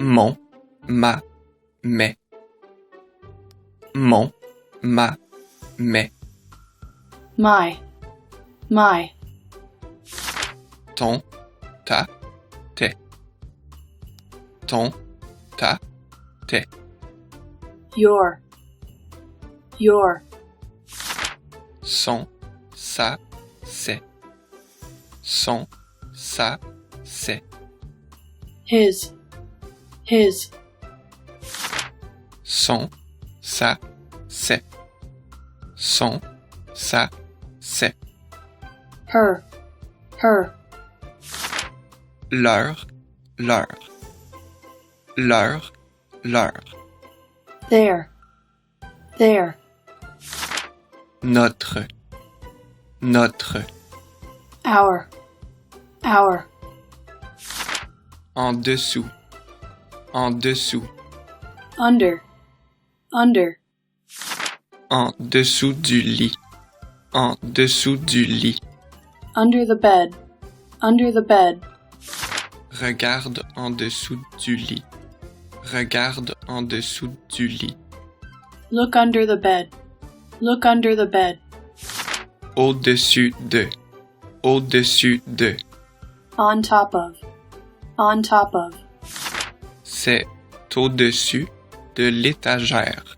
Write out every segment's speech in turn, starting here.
Mon, ma, mes. Mon, ma, mes. My. Ton, ta, tes. Ton, ta, tes. Your. Son, sa, c'est. Son, sa, c'est. His. Son, sa, c'est. Son, sa, c'est. Her. Leur. Their. Notre. Our. En dessous. Under. En dessous du lit. Under the bed. Regarde en dessous du lit. Look under the bed. Au-dessus de. On top of. C'est au-dessus de l'étagère.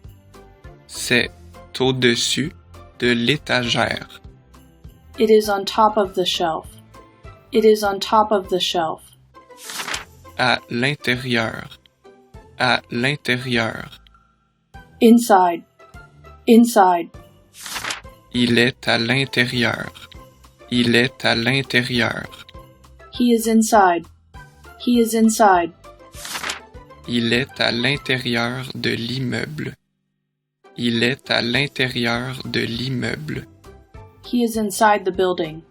It is on top of the shelf. À l'intérieur. Inside. Il est à l'intérieur. He is inside. Il est à l'intérieur de l'immeuble. He is inside the building.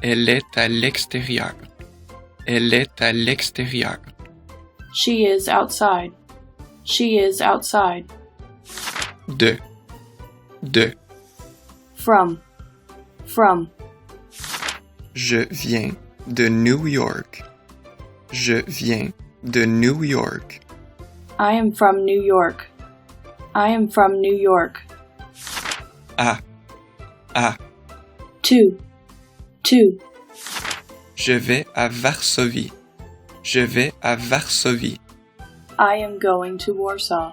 Elle est à l'extérieur. She is outside. De. From. Je viens de New York. I am from New York. À. To. Je vais à Varsovie. I am going to Warsaw.